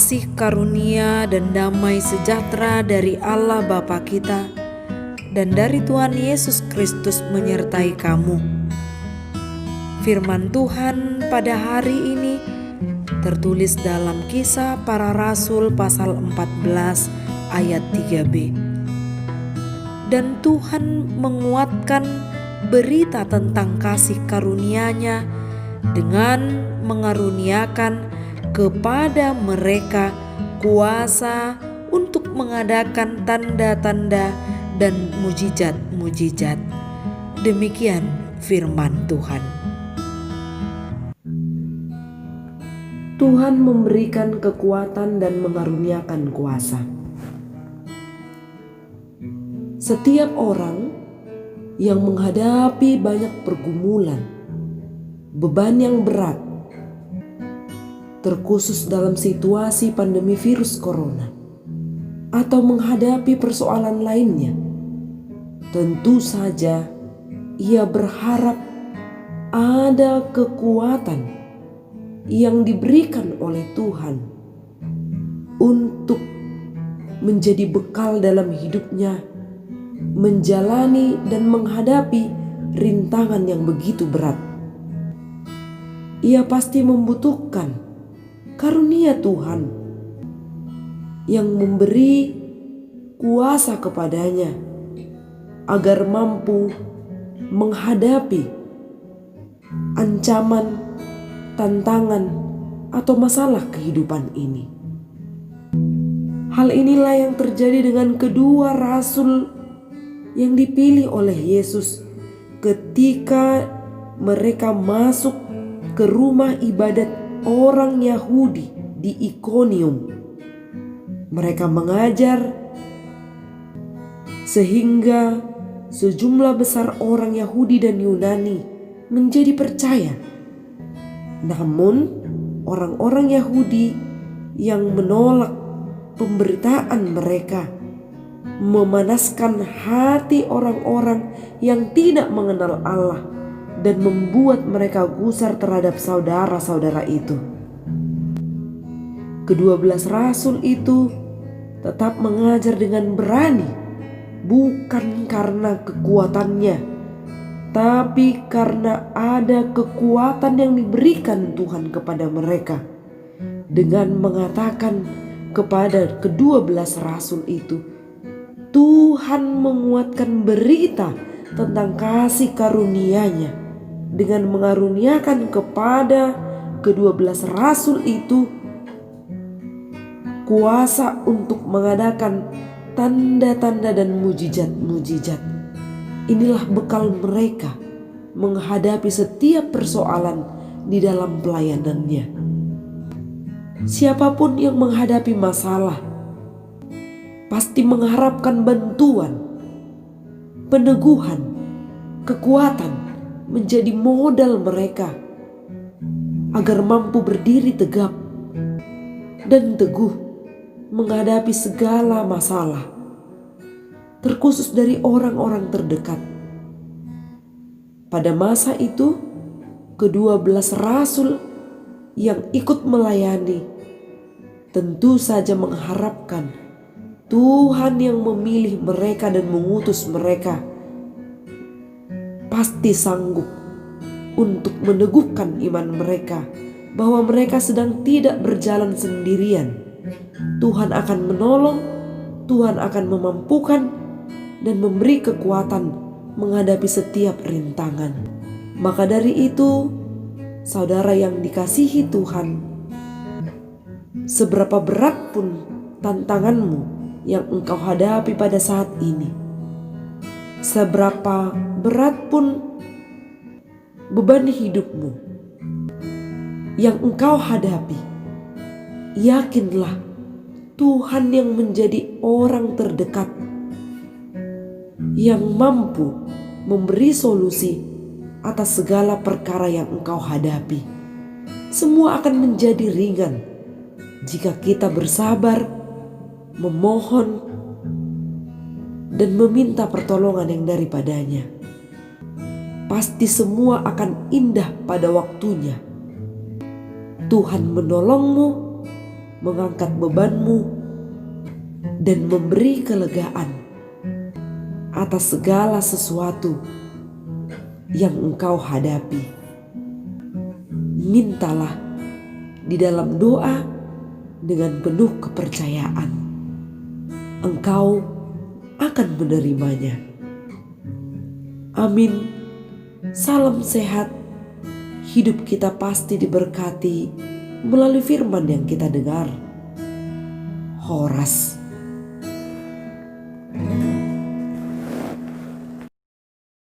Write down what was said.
kasih karunia dan damai sejahtera dari Allah Bapa kita dan dari Tuhan Yesus Kristus menyertai kamu. Firman Tuhan pada hari ini tertulis dalam Kisah Para Rasul pasal 14 ayat 3b. Dan Tuhan menguatkan berita tentang kasih karunia-Nya dengan mengaruniakan kepada mereka kuasa untuk mengadakan tanda-tanda dan mujizat-mujizat. Demikian firman Tuhan. Tuhan memberikan kekuatan dan mengaruniakan kuasa. Setiap orang yang menghadapi banyak pergumulan, beban yang berat, terkhusus dalam situasi pandemi virus corona, atau menghadapi persoalan lainnya, tentu saja ia berharap ada kekuatan yang diberikan oleh Tuhan untuk menjadi bekal dalam hidupnya, menjalani dan menghadapi rintangan yang begitu berat. Ia pasti membutuhkan karunia Tuhan yang memberi kuasa kepadanya agar mampu menghadapi ancaman, tantangan, atau masalah kehidupan ini. Hal inilah yang terjadi dengan kedua rasul yang dipilih oleh Yesus ketika mereka masuk ke rumah ibadat orang Yahudi di Ikonium. Mereka mengajar sehingga sejumlah besar orang Yahudi dan Yunani menjadi percaya. Namun orang-orang Yahudi yang menolak pemberitaan mereka memanaskan hati orang-orang yang tidak mengenal Allah dan membuat mereka gusar terhadap saudara-saudara itu. Kedua-belas rasul itu tetap mengajar dengan berani, bukan karena kekuatannya, tapi karena ada kekuatan yang diberikan Tuhan kepada mereka, dengan mengatakan kepada kedua-belas rasul itu, Tuhan menguatkan berita tentang kasih karunia-Nya dengan mengaruniakan kepada kedua-belas rasul itu kuasa untuk mengadakan tanda-tanda dan mujizat-mujizat. Inilah bekal mereka menghadapi setiap persoalan di dalam pelayanannya. Siapapun yang menghadapi masalah pasti mengharapkan bantuan, peneguhan, kekuatan menjadi modal mereka agar mampu berdiri tegap dan teguh menghadapi segala masalah, terkhusus dari orang-orang terdekat. Pada masa itu, kedua-belas rasul yang ikut melayani tentu saja mengharapkan Tuhan yang memilih mereka dan mengutus mereka pasti sanggup untuk meneguhkan iman mereka bahwa mereka sedang tidak berjalan sendirian. Tuhan akan menolong, Tuhan akan memampukan dan memberi kekuatan menghadapi setiap rintangan. Maka dari itu, saudara yang dikasihi Tuhan, seberapa berat pun tantanganmu yang engkau hadapi pada saat ini, seberapa berat pun beban hidupmu yang engkau hadapi, yakinlah Tuhan yang menjadi orang terdekat yang mampu memberi solusi atas segala perkara yang engkau hadapi. Semua akan menjadi ringan jika kita bersabar, memohon, dan meminta pertolongan yang daripadanya. Pasti semua akan indah pada waktunya. Tuhan menolongmu, mengangkat bebanmu, dan memberi kelegaan atas segala sesuatu yang engkau hadapi. Mintalah di dalam doa dengan penuh kepercayaan. Engkau akan menerimanya. Amin. Salam sehat. Hidup kita pasti diberkati melalui firman yang kita dengar. Horas.